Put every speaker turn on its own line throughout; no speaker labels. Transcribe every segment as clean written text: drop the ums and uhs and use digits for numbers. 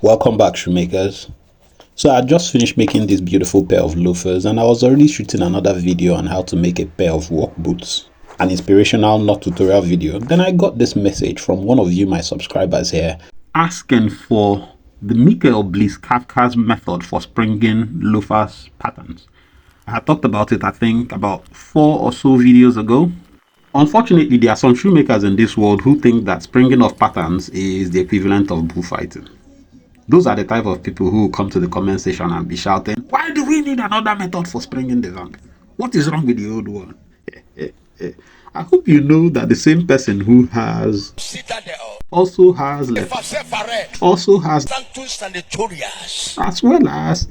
Welcome back, shoemakers. So I just finished making this beautiful pair of loafers, and I was already shooting another video on how to make a pair of work boots, an inspirational not tutorial video. Then I got this message from one of you, my subscribers here, asking for the Michael Bliss Kafka's method for springing loafers patterns. I had talked about it, I think, about 4 or so videos ago. Unfortunately, there are some shoemakers in this world who think that springing of patterns is the equivalent of bullfighting. Those are the type of people who come to the comment section and be shouting, "Why do we need another method for springing the vamp? What is wrong with the old one?" I hope you know that the same person who has also has left, also has, as well as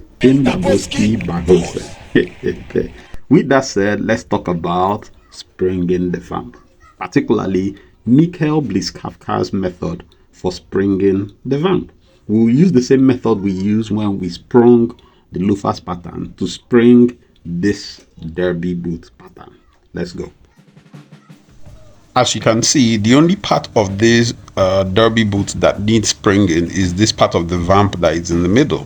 With that said, let's talk about springing the vamp, particularly Michael Bliss Kafka's method for springing the vamp. We'll use the same method we used when we sprung the loafers pattern to spring this derby boot pattern. Let's go. As you can see, the only part of this derby boot that needs springing is this part of the vamp that is in the middle.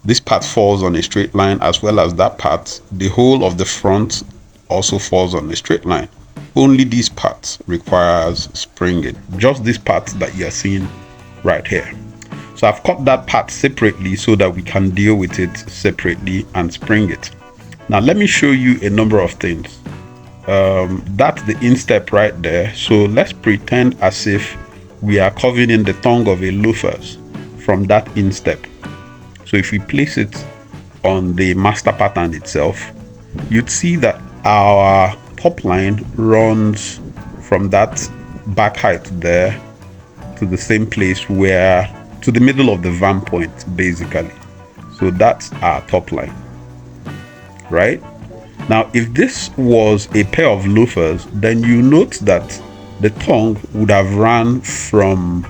This part falls on a straight line, as well as that part. The whole of the front also falls on a straight line. Only this part requires springing. Just this part that you're seeing right here. So I've cut that part separately so that we can deal with it separately and spring it. Now let me show you a number of things. That's the instep right there. So let's pretend as if we are carving in the tongue of a loafers from that instep. So if we place it on the master pattern itself, you'd see that our top line runs from that back height there to the same place where, to the middle of the vamp point, basically. So that's our top line, right? Now, if this was a pair of loafers, then you note that the tongue would have run from,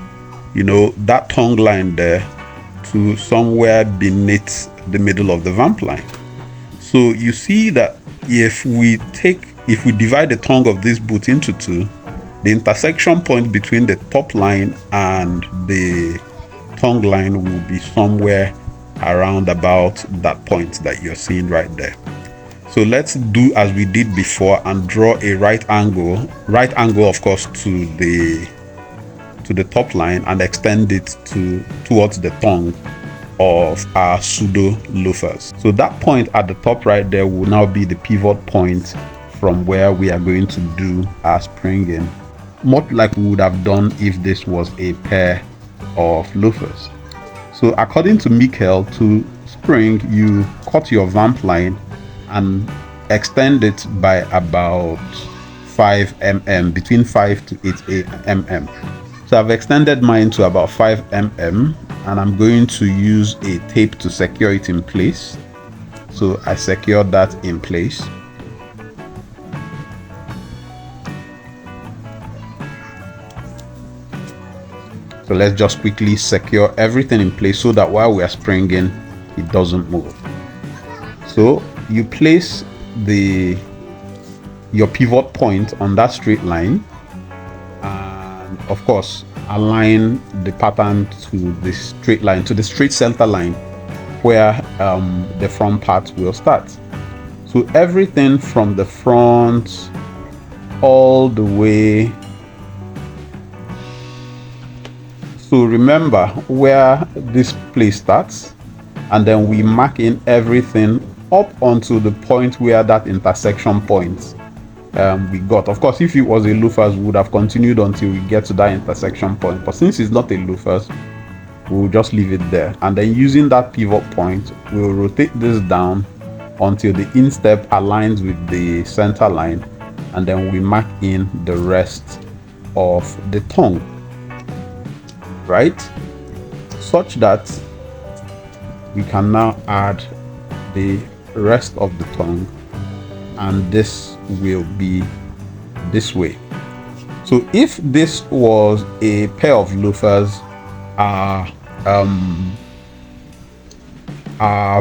that tongue line there to somewhere beneath the middle of the vamp line. So you see that if we divide the tongue of this boot into two, the intersection point between the top line and the tongue line will be somewhere around about that point that you're seeing right there. So let's do as we did before and draw a right angle of course to the top line, and extend it towards the tongue of our pseudo loafers. So that point at the top right there will now be the pivot point from where we are going to do our springing, much like we would have done if this was a pair of loafers. So according to Michael, to spring, you cut your vamp line and extend it by about 5 mm, between 5 to 8 mm. So I've extended mine to about 5 mm, and I'm going to use a tape to secure it in place. So I secured that in place. So let's just quickly secure everything in place so that while we are springing, it doesn't move. So you place your pivot point on that straight line, and of course align the pattern to the straight line, to the straight center line where the front part will start. So everything from the front all the way. So remember where this place starts, and then we mark in everything up onto the point where that intersection point we got. Of course, if it was a loafers, we would have continued until we get to that intersection point, but since it's not a loafers, we'll just leave it there. And then using that pivot point, we'll rotate this down until the instep aligns with the center line, and then we mark in the rest of the tongue, right? Such that we can now add the rest of the tongue, and this will be this way. So if this was a pair of loafers, our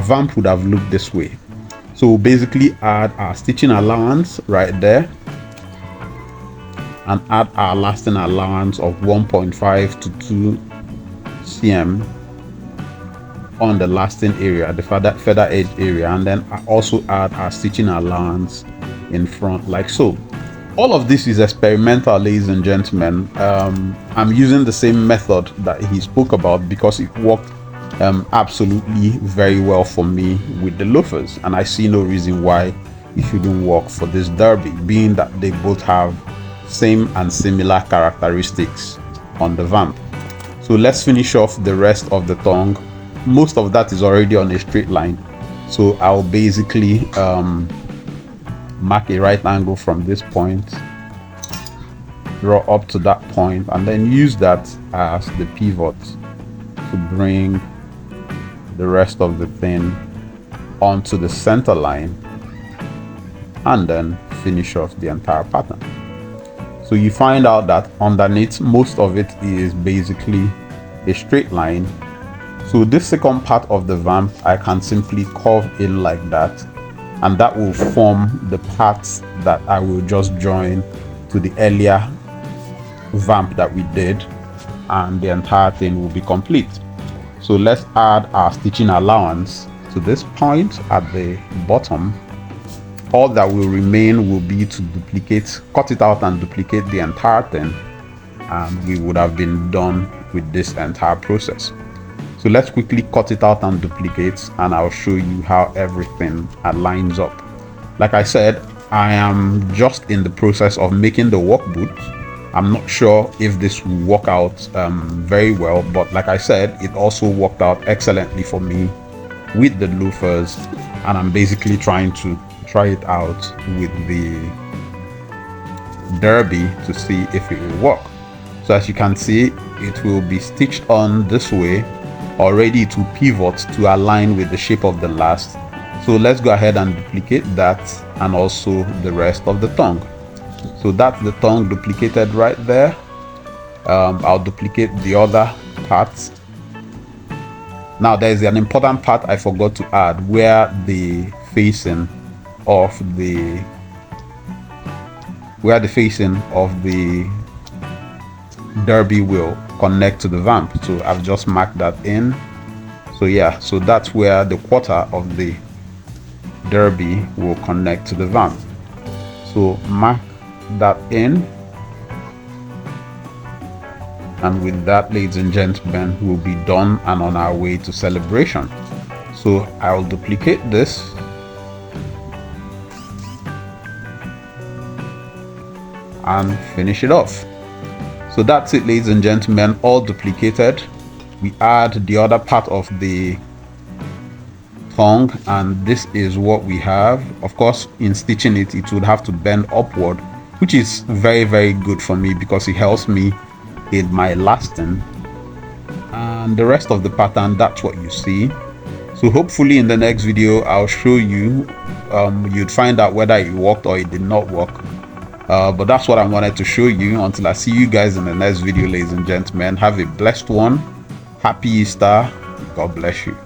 vamp would have looked this way. So we'll basically add our stitching allowance right there, and add our lasting allowance of 1.5 to 2 cm on the lasting area, the feather edge area, and then I also add our stitching allowance in front like so. All of this is experimental, ladies and gentlemen. I'm using the same method that he spoke about because it worked absolutely very well for me with the loafers, and I see no reason why it shouldn't work for this derby, being that they both have same and similar characteristics on the vamp. So let's finish off the rest of the tongue. Most of that is already on a straight line, so I'll basically mark a right angle from this point, draw up to that point, and then use that as the pivot to bring the rest of the thing onto the center line, and then finish off the entire pattern. So you find out that underneath most of it is basically a straight line. So this second part of the vamp I can simply curve in like that, and that will form the parts that I will just join to the earlier vamp that we did, and the entire thing will be complete. So let's add our stitching allowance to this point at the bottom. All that will remain will be to duplicate, cut it out and duplicate the entire thing, and we would have been done with this entire process. So let's quickly cut it out and duplicate, and I'll show you how everything lines up. Like I said, I am just in the process of making the work boot. I'm not sure if this will work out very well, but like I said, it also worked out excellently for me with the loafers, and I'm basically trying to try it out with the derby to see if it will work. So as you can see, it will be stitched on this way, already to pivot to align with the shape of the last. So let's go ahead and duplicate that, and also the rest of the tongue. So that's the tongue duplicated right there. I'll duplicate the other parts. Now there's an important part I forgot to add, where the facing of the derby will connect to the vamp. So I've just marked that in. So yeah, so that's where the quarter of the derby will connect to the vamp. So mark that in, and with that, ladies and gentlemen, we'll be done and on our way to celebration. So I'll duplicate this, and finish it off. So that's it, ladies and gentlemen, all duplicated. We add the other part of the tongue, and this is what we have. Of course, in stitching it, it would have to bend upward, which is very, very good for me because it helps me in my lasting. And the rest of the pattern, that's what you see. So hopefully in the next video, I'll show you, you'd find out whether it worked or it did not work. But that's what I wanted to show you. Until I see you guys in the next video, ladies and gentlemen, have a blessed one. Happy Easter. God bless you.